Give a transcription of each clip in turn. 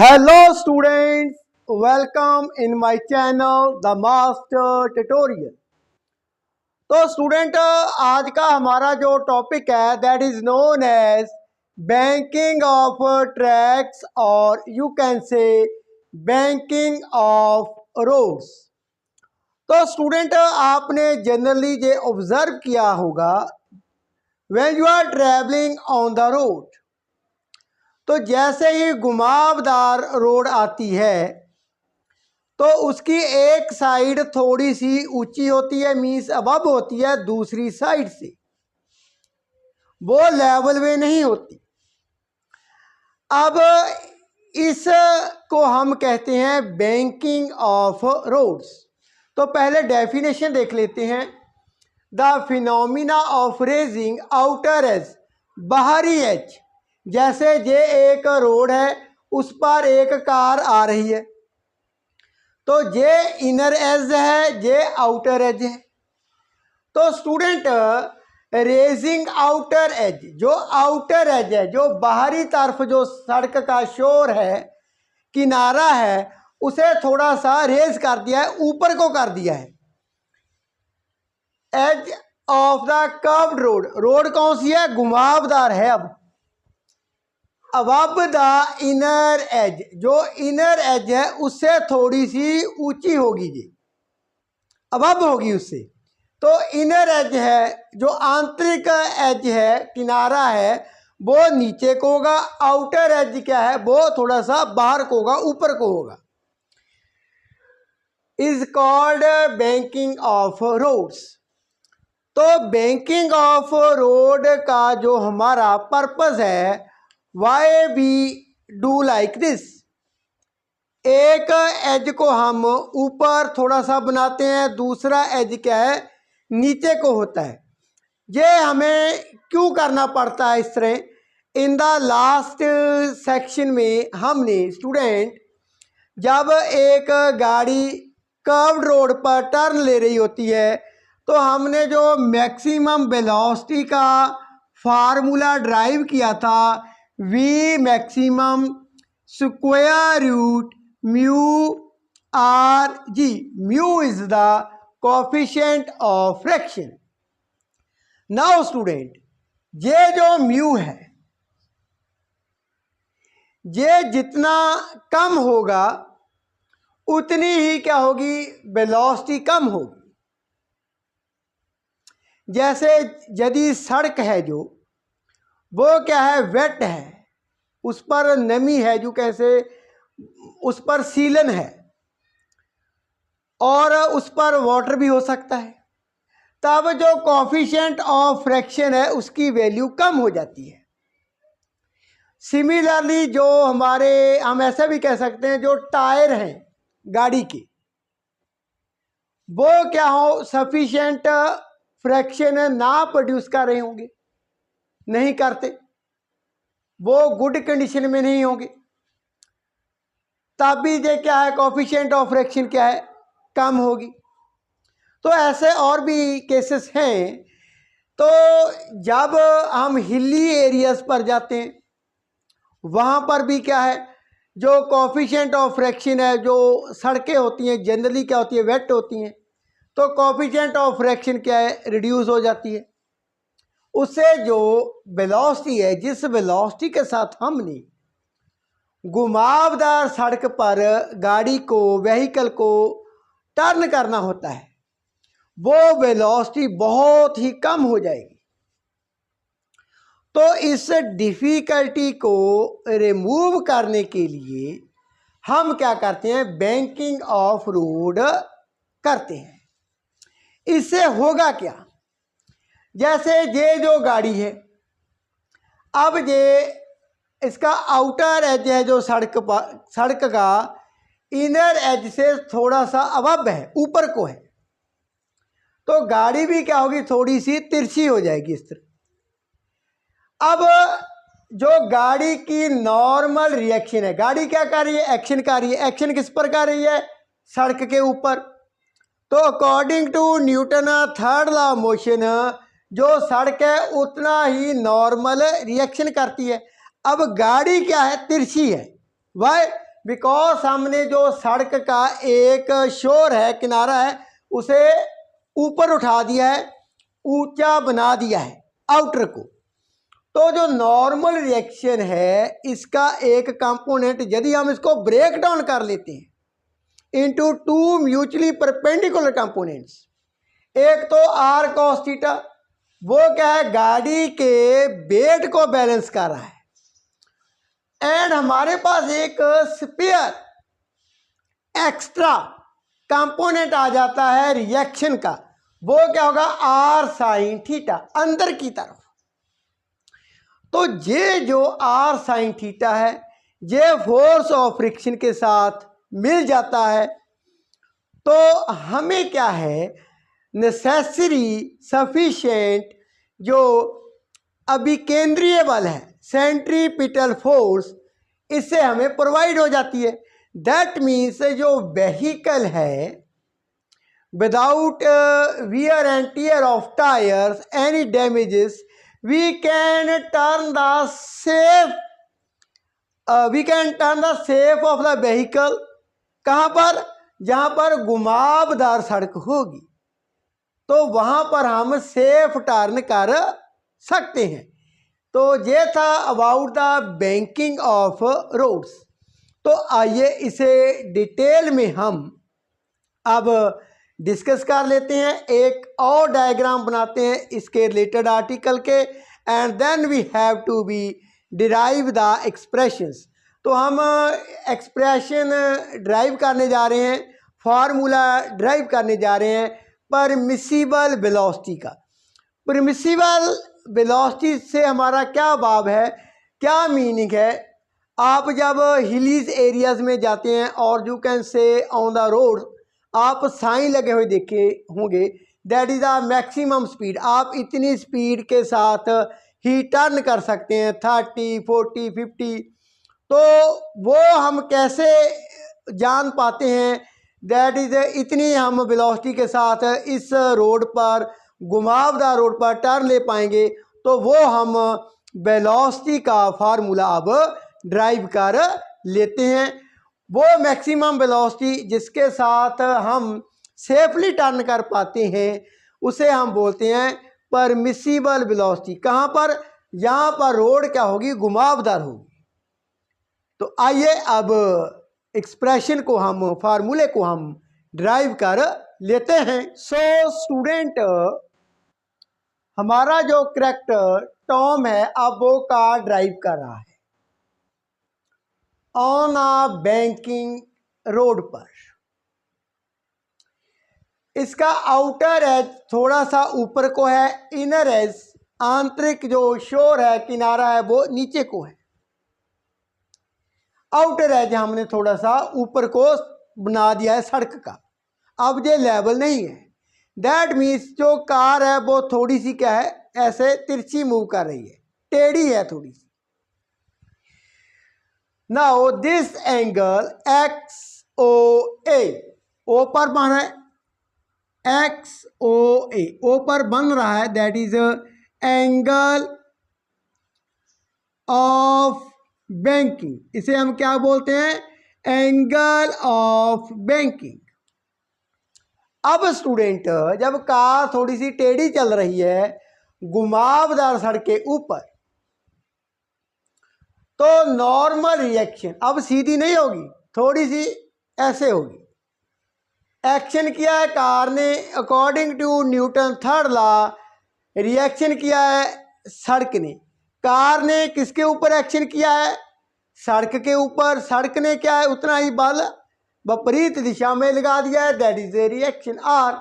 Hello students, welcome in my channel the master tutorial. तो student, आज का हमारा जो टॉपिक है that is known as banking of tracks और you can say banking of roads. तो स्टूडेंट, आपने जनरली ये ऑब्जर्व किया होगा when you are travelling on the road, तो जैसे ही घुमावदार रोड आती है तो उसकी एक साइड थोड़ी सी ऊंची होती है, मीन्स अबव होती है, दूसरी साइड से वो लेवल में नहीं होती। अब इसको हम कहते हैं बैंकिंग ऑफ रोड्स। तो पहले डेफिनेशन देख लेते हैं। The phenomena of raising outer as, बाहरी एज, जैसे ये एक रोड है, उस पर एक कार आ रही है, तो ये इनर एज है, ये आउटर एज है। तो स्टूडेंट, रेजिंग आउटर एज, जो आउटर एज है, जो बाहरी तरफ जो सड़क का शोर है, किनारा है, उसे थोड़ा सा रेज कर दिया है, ऊपर को कर दिया है। Edge of the curved road, road कौन सी है? घुमावदार है। अब द इनर एज, जो इनर एज है उससे थोड़ी सी ऊंची होगी, ये अब होगी उससे। तो इनर एज है, जो आंतरिक एज है, किनारा है, वो नीचे को होगा। आउटर एज क्या है? वो थोड़ा सा बाहर को होगा, ऊपर को होगा। Is called banking of roads. तो बैंकिंग ऑफ रोड का जो हमारा पर्पस है, why we do like this, एक एज को हम ऊपर थोड़ा सा बनाते हैं, दूसरा एज क्या है? नीचे को होता है। ये हमें क्यों करना पड़ता है इस तरह? इन द लास्ट सेक्शन में हमने स्टूडेंट, जब एक गाड़ी कर्व्ड रोड पर टर्न ले रही होती है तो हमने जो मैक्सिमम वेलोसिटी का फार्मूला ड्राइव किया था, v maximum square root mu r g. Mu is the coefficient of fraction. Now student, ये जो म्यू है, ये जितना कम होगा उतनी ही क्या होगी? वेलोसिटी कम होगी। जैसे यदि सड़क है जो, वो क्या है? वेट है, उस पर नमी है, जो कैसे उस पर सीलन है और उस पर वाटर भी हो सकता है, तब जो कोफिशिएंट ऑफ फ्रैक्शन है उसकी वैल्यू कम हो जाती है। सिमिलरली जो हमारे, हम ऐसा भी कह सकते हैं, जो टायर हैं गाड़ी के, वो क्या हो? सफिशिएंट फ्रैक्शन ना प्रोड्यूस कर रहे होंगे, नहीं करते, वो गुड कंडीशन में नहीं होंगे, तब भी ये क्या है? कोफिशिएंट ऑफ फ्रैक्शन क्या है? कम होगी। तो ऐसे और भी केसेस हैं। तो जब हम हिली एरियाज पर जाते हैं, वहाँ पर भी क्या है? जो कोफिशिएंट ऑफ फ्रैक्शन है, जो सड़कें होती हैं जनरली क्या होती है? वेट होती हैं, तो कोफिशिएंट ऑफ फ्रैक्शन क्या है? रिड्यूस हो जाती है। उससे जो वेलोसिटी है, जिस वेलोसिटी के साथ हमने घुमावदार सड़क पर गाड़ी को, व्हीकल को टर्न करना होता है, वो वेलोसिटी बहुत ही कम हो जाएगी। तो इस डिफ़िकल्टी को रिमूव करने के लिए हम क्या करते हैं? बैंकिंग ऑफ रोड करते हैं। इससे होगा क्या? जैसे ये जो गाड़ी है, अब ये इसका आउटर एज है, जो सड़क का इनर एज से थोड़ा सा अबव है, ऊपर को है, तो गाड़ी भी क्या होगी? थोड़ी सी तिरछी हो जाएगी इस तरह। अब जो गाड़ी की नॉर्मल रिएक्शन है, गाड़ी क्या कर रही है? एक्शन कर रही है। एक्शन किस पर कर रही है? सड़क के ऊपर। तो according to Newton third law of motion, जो सड़क है उतना ही नॉर्मल रिएक्शन करती है। अब गाड़ी क्या है? तिरछी है। वाई? बिकॉज हमने जो सड़क का एक शोर है, किनारा है, उसे ऊपर उठा दिया है, ऊंचा बना दिया है आउटर को। तो जो नॉर्मल रिएक्शन है इसका एक कंपोनेंट यदि हम इसको ब्रेक डाउन कर लेते हैं into two mutually perpendicular components, एक तो आर कॉस थीटा, वो क्या है, गाड़ी के वेट को बैलेंस कर रहा है, एंड हमारे पास एक स्पेयर एक्स्ट्रा कंपोनेंट आ जाता है रिएक्शन का, वो क्या होगा, आर साइन थीटा अंदर की तरफ। तो ये जो आर साइन थीटा है ये फोर्स ऑफ फ्रिक्शन के साथ मिल जाता है। तो हमें क्या है, नेसेसरी सफिशिएंट जो अभिकेंद्रीय बल है, सेंट्रीपिटल फोर्स, इससे हमें प्रोवाइड हो जाती है। दैट मीन्स जो व्हीकल है without wear and tear of tires, any damages, we can turn the shape of the vehicle कहाँ पर, जहाँ पर घुमावदार सड़क होगी तो वहाँ पर हम सेफ टर्न कर सकते हैं। तो ये था about the banking of roads. तो आइए इसे डिटेल में हम अब डिस्कस कर लेते हैं, एक और डायग्राम बनाते हैं इसके रिलेटेड आर्टिकल के, and then we have to be derive the expressions. तो हम एक्सप्रेशन ड्राइव करने जा रहे हैं, फार्मूला ड्राइव करने जा रहे हैं परमिसिबल वेलोसिटी का। परमिसिबल वेलोसिटी से हमारा क्या भाव है, क्या मीनिंग है। आप जब हिलीज एरियाज में जाते हैं और यू कैन से ऑन द रोड आप साइन लगे हुए देखे होंगे, that is the maximum speed, आप इतनी स्पीड के साथ ही टर्न कर सकते हैं 30, 40, 50। तो वो हम कैसे जान पाते हैं, दैट इज़ इतनी हम वेलोसिटी के साथ इस रोड पर, घुमावदार रोड पर टर्न ले पाएंगे। तो वो हम वेलोसिटी का फार्मूला अब ड्राइव कर लेते हैं। वो मैक्सिमम वेलोसिटी जिसके साथ हम सेफली टर्न कर पाते हैं उसे हम बोलते हैं परमिसिबल वेलोसिटी। कहाँ पर, यहाँ पर रोड क्या होगी, घुमावदार होगी। तो आइए अब एक्सप्रेशन को हम, फार्मूले को हम ड्राइव कर लेते हैं। सो स्टूडेंट, हमारा जो करेक्टर टॉम है अब वो कार ड्राइव कर रहा है ऑन अ बैंकिंग रोड पर। इसका आउटर एज थोड़ा सा ऊपर को है, इनर एज आंतरिक जो शोर है, किनारा है, वो नीचे को है। आउटर एज हमने थोड़ा सा ऊपर को बना दिया है सड़क का, अब ये लेवल नहीं है। दैट मीन्स जो कार है वो थोड़ी सी क्या है, ऐसे तिरछी मूव कर रही है, टेढ़ी है थोड़ी सी। नाउ दिस एंगल XOA, ओ पर बन रहा है, XOA ओ पर बन रहा है, that is angle of banking. इसे हम क्या बोलते हैं, एंगल ऑफ बैंकिंग। अब स्टूडेंट, जब कार थोड़ी सी टेढ़ी चल रही है घुमावदार सड़क के ऊपर, तो नॉर्मल रिएक्शन अब सीधी नहीं होगी, थोड़ी सी ऐसे होगी। एक्शन किया है कार ने according to Newton third law, reaction किया है सड़क ने। कार ने किसके ऊपर एक्शन किया है, सड़क के ऊपर। सड़क ने क्या है, उतना ही बल विपरीत दिशा में लगा दिया है, that is a reaction r.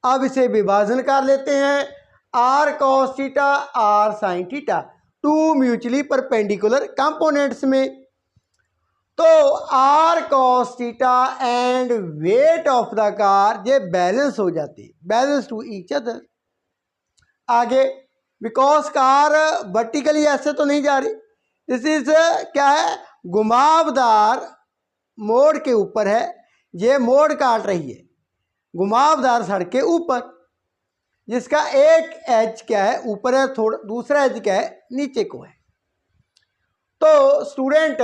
अब इसे विभाजन कर लेते हैं, are cos theta r sine theta, to mutually perpendicular components में। तो r cos theta and weight of the car ये बैलेंस हो जाती, बैलेंस टू ईच अदर। आगे, बिकॉज कार वर्टिकली ऐसे तो नहीं जा रही, दिस इज क्या है, घुमावदार मोड़ के ऊपर है, ये मोड़ काट रही है घुमावदार सड़क के ऊपर, जिसका एक एज क्या है ऊपर है, थोड़ा दूसरा एज क्या है नीचे को है। तो स्टूडेंट,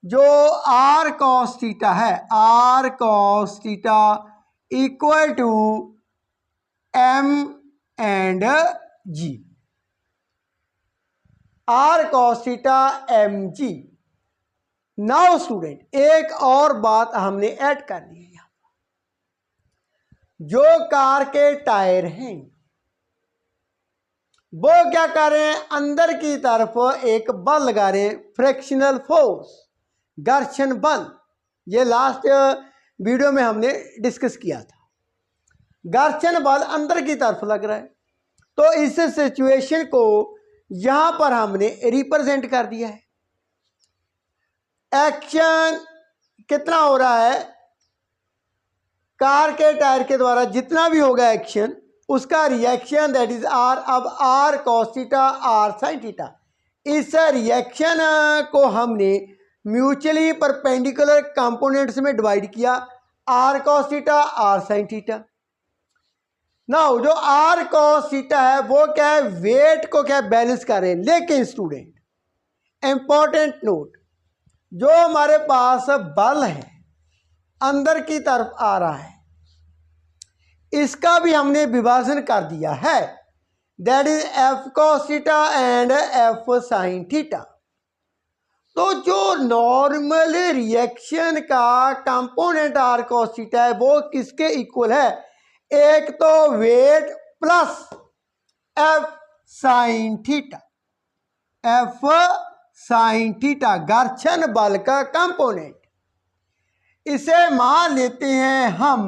जो आर कॉस थीटा है, r cos theta equal to m and g, r cos theta m g. Now student एक और बात हमने ऐड करनी है, यहाँ जो कार के टायर हैं वो क्या कर रहे हैं, अंदर की तरफ एक बल लगा रहे हैं, फ्रिक्शनल फोर्स, घर्षण बल। ये लास्ट वीडियो में हमने डिस्कस किया था। घर्षण बल अंदर की तरफ लग रहा है, तो इस सिचुएशन को यहां पर हमने रिप्रेजेंट कर दिया है। एक्शन कितना हो रहा है, कार के टायर के द्वारा जितना भी होगा एक्शन, उसका रिएक्शन दैट इज आर। अब r cos theta r sine theta, इस रिएक्शन को हमने म्यूचुअली परपेंडिकुलर कंपोनेंट्स में डिवाइड किया, r cos theta r sine theta. Now जो आर कॉस थीटा है वो क्या है, वेट को क्या बैलेंस कर रहे हैं। लेकिन स्टूडेंट इंपॉर्टेंट नोट, जो हमारे पास बल है अंदर की तरफ आ रहा है, इसका भी हमने विभाजन कर दिया है, that is f cos theta and f sine theta. तो जो नॉर्मल रिएक्शन का कंपोनेंट आर कॉस थीटा है वो किसके इक्वल है, एक तो weight plus f sine theta, f sine theta घर्षण बल का कंपोनेंट। इसे मान लेते हैं हम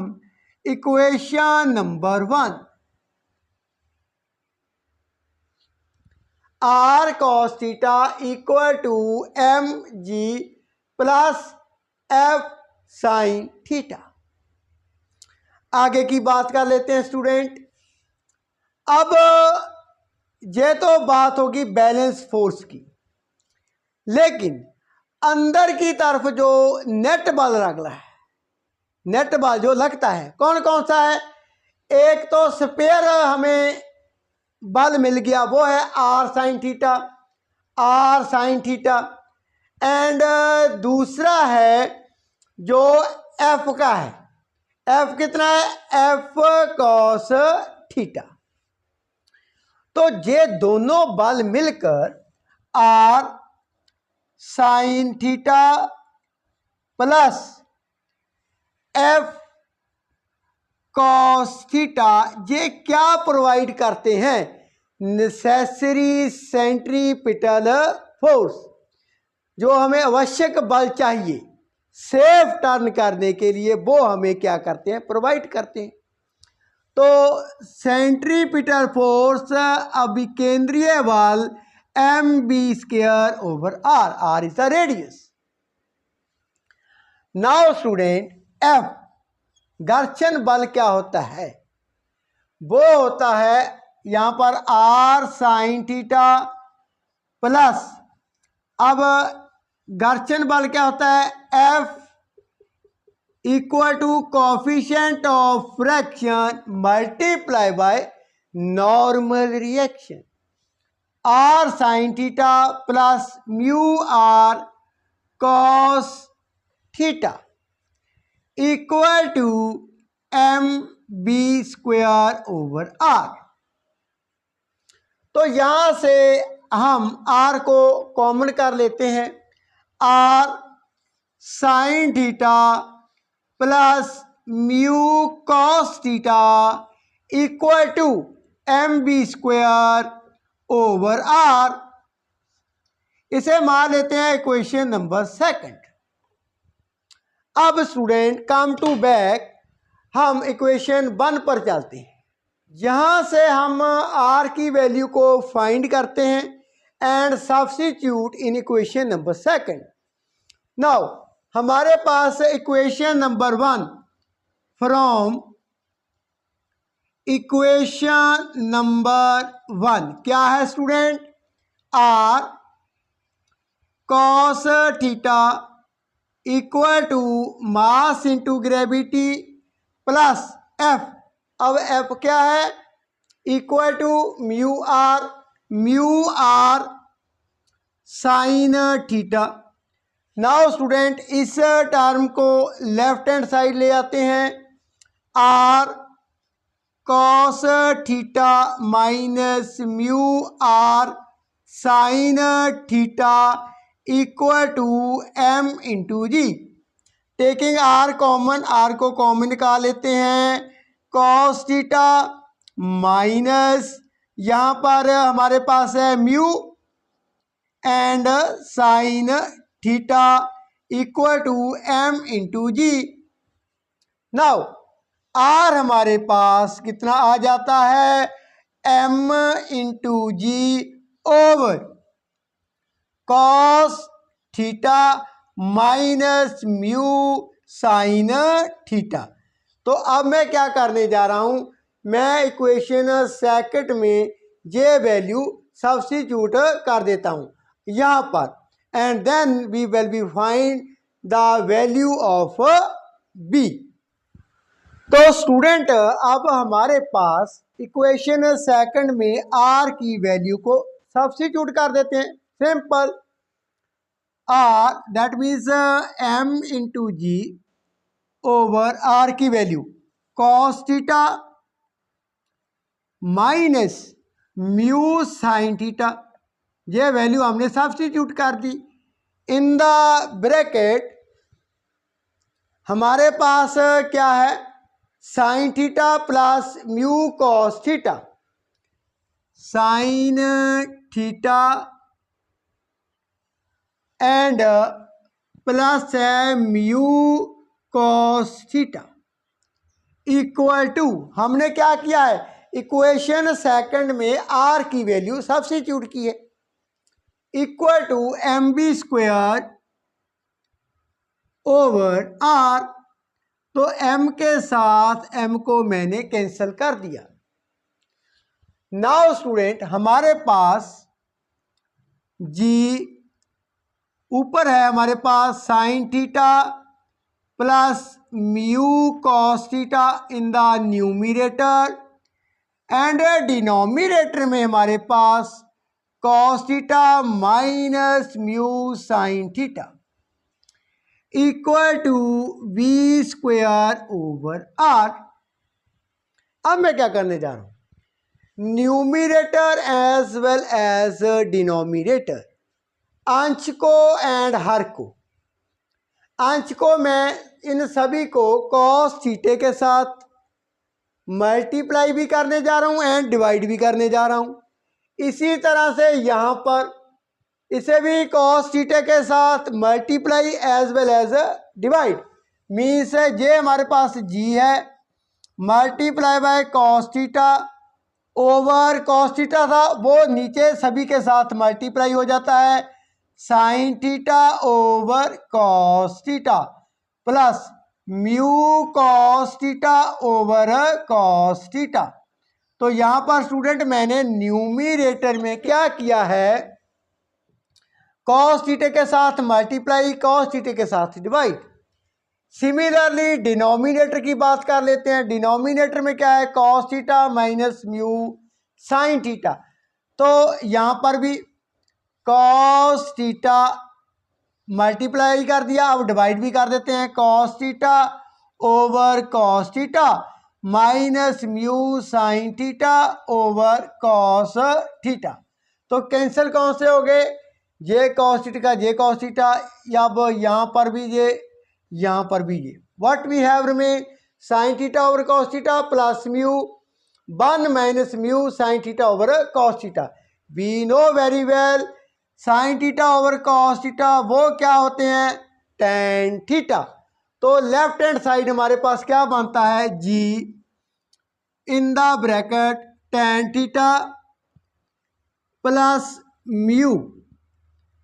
equation number 1, r cos theta equal to m g plus f sine theta. आगे की बात कर लेते हैं स्टूडेंट। अब ये तो बात होगी बैलेंस फोर्स की, लेकिन अंदर की तरफ जो नेट बल लग रहा है, नेट बल जो लगता है कौन कौन सा है, एक तो स्पेयर हमें बल मिल गया वो है r sine theta, r sine theta, and दूसरा है जो एफ का है, एफ कितना है, एफ कॉस थीटा। तो ये दोनों बल मिलकर r sine theta plus f cos theta ये क्या प्रोवाइड करते हैं, नेसेसरी सेंट्रीपिटल फोर्स, जो हमें आवश्यक बल चाहिए सेफ टर्न करने के लिए, वो हमें क्या करते हैं, प्रोवाइड करते हैं। तो सेंट्रीपिटल फोर्स अभिकेंद्रीय बल m b square over r, r is the radius. Now student f घर्षण बल क्या होता है, वो होता है यहां पर आर साइन थीटा प्लस, अब घर्षण बल क्या होता है, f equal to coefficient of fraction multiply by normal reaction, r sine theta plus mu r cos theta equal to m b square over r. तो यहां से हम आर को कॉमन कर लेते हैं, r sine theta plus mu cos theta equal to m b square over r. इसे मान लेते हैं इक्वेशन नंबर 2। अब स्टूडेंट कम टू बैक, हम इक्वेशन 1 पर चलते हैं। यहां से हम आर की वैल्यू को फाइंड करते हैं and substitute in equation number 2। Now हमारे पास equation number 1 from equation number 1 क्या है student, R cos theta equal to mass into gravity plus F, अब एफ क्या है, equal to mu R sine theta. Now student इस term को left hand side ले आते हैं, are cos theta minus mu R sine theta equal to M into G. Taking R common, are को common निकाल लेते हैं, कॉस थीटा माइनस यहाँ पर हमारे पास है mu and sine theta equal to M into G. Now R हमारे पास कितना आ जाता है, M into G over cos theta minus mu sine theta. तो अब मैं क्या करने जा रहा हूं, मैं इक्वेशन सेकंड में जे वैल्यू सब्स्टिट्यूट कर देता हूं यहां पर, and then we will be find the value of B. तो स्टूडेंट अब हमारे पास इक्वेशन सेकंड में आर की वैल्यू को सब्स्टिट्यूट कर देते हैं, simple. R that means M into G over R की value cos theta minus mu sine theta, ये वैल्यू हमने सब्स्टिट्यूट कर दी। इन द ब्रैकेट हमारे पास क्या है, sine theta plus mu cos theta, sine theta and plus है mu cos theta equal to, हमने क्या किया है, इक्वेशन सेकंड में आर की वैल्यू सब्स्टिट्यूट की है, equal to m b square over r. तो m के साथ m को मैंने कैंसिल कर दिया। नाउ स्टूडेंट हमारे पास g ऊपर है, हमारे पास sine theta plus mu cos theta in the numerator and denominator में हमारे पास cos theta minus mu sine theta equal to we square over R. अब मैं क्या करने जा रहा हूं, numerator as well as denominator, अंश को एंड हर को, अंश को मैं इन सभी को कॉस थीटे के साथ मल्टीप्लाई भी करने जा रहा हूं एंड डिवाइड भी करने जा रहा हूं। इसी तरह से यहां पर इसे भी कॉस थीटा के साथ multiply as well as divide, means ये हमारे पास जी है, multiply by cos theta over cos theta था वो नीचे सभी के साथ मल्टीप्लाई हो जाता है, sine theta over cos theta plus mu cos theta over cos theta. तो यहाँ पर स्टूडेंट मैंने न्यूमरेटर में क्या किया है, कॉस थीटा के साथ मल्टीप्लाई, कॉस थीटा के साथ डिवाइड। सिमिलरली डिनोमिनेटर की बात कर लेते हैं, डिनोमिनेटर में क्या है, cos theta minus mu sine theta. तो यहाँ पर भी कॉस थीटा मल्टीप्लाई कर दिया, अब डिवाइड भी कर देते हैं, cos theta over cos theta minus mu sine theta over cos theta. तो कैंसिल कौन से हो गए, ये कॉस थीटा का ये कॉस थीटा, अब यहाँ पर भी ये, यहाँ पर भी ये, what we have remain sine theta over cos theta plus mu 1 minus mu sine theta over cos theta. We know very well sine theta over cos theta वो क्या होते हैं, टेन थीटा। तो लेफ्ट हैंड साइड हमारे पास क्या बनता है, G in the bracket tan theta plus mu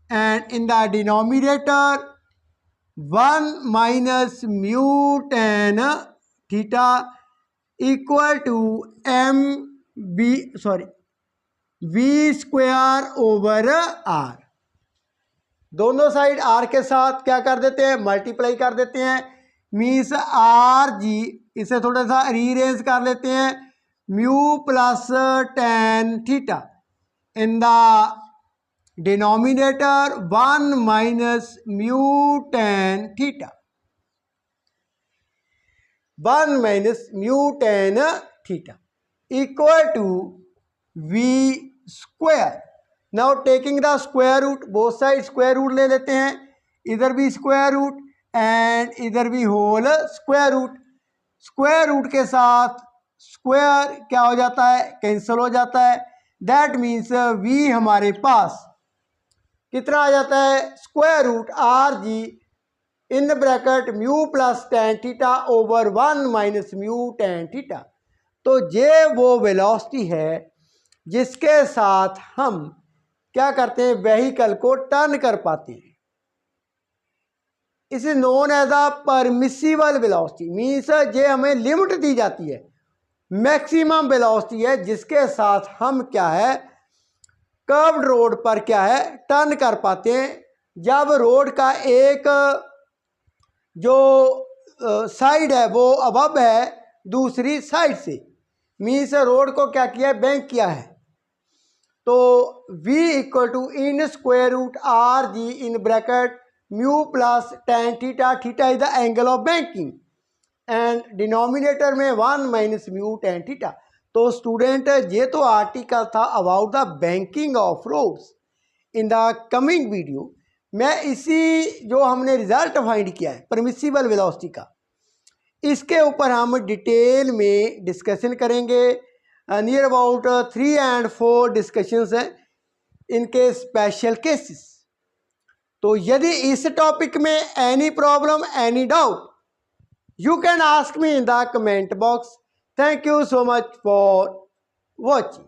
and in the denominator 1 minus mu tan theta equal to v square over r। दोनों साइड r के साथ क्या कर देते हैं, मल्टीप्लाई कर देते हैं, मीन्स आर जी, इसे थोड़ा सा रीअरेंज कर लेते हैं, mu plus tan theta in the denominator 1 minus mu tan theta, 1 minus mu tan theta equal to we square. Now taking the square root, both side square root ले लेते हैं, इधर भी स्क्वायर रूट एंड इधर भी whole square root. Square root के साथ square क्या हो जाता है, कैंसिल हो जाता है। दैट मीन्स वी हमारे पास कितना आ जाता है, square root r g in bracket mu plus tan theta over 1 minus mu tan theta. तो ये वो वेलोसिटी है जिसके साथ हम क्या करते हैं, व्हीकल को टर्न कर पाते हैं। इस known as a permissible velocity, means ये हमें लिमिट दी जाती है, मैक्सिमम वेलोसिटी है जिसके साथ हम क्या है, कर्व्ड रोड पर क्या है, टर्न कर पाते हैं। जब रोड का एक जो साइड है वो अबव है दूसरी साइड से, मीन्स रोड को क्या किया है, बैंक किया है। तो v equal to in square root r g in bracket mu plus tan theta, theta is the angle of banking and denominator में 1 माइनस म्यू टेन थीटा। तो स्टूडेंट ये तो आर्टिकल था about the banking of roads. In the coming video मैं इसी जो हमने result find किया है परमिसिबल वेलोसिटी का, इसके ऊपर हम डिटेल में डिस्कशन करेंगे। नियर अबाउट 3 and 4 डिस्कशंस हैं इनके स्पेशल केसेस। तो यदि इस टॉपिक में any problem, any doubt, you can ask me in the comment box. Thank you so much for watching.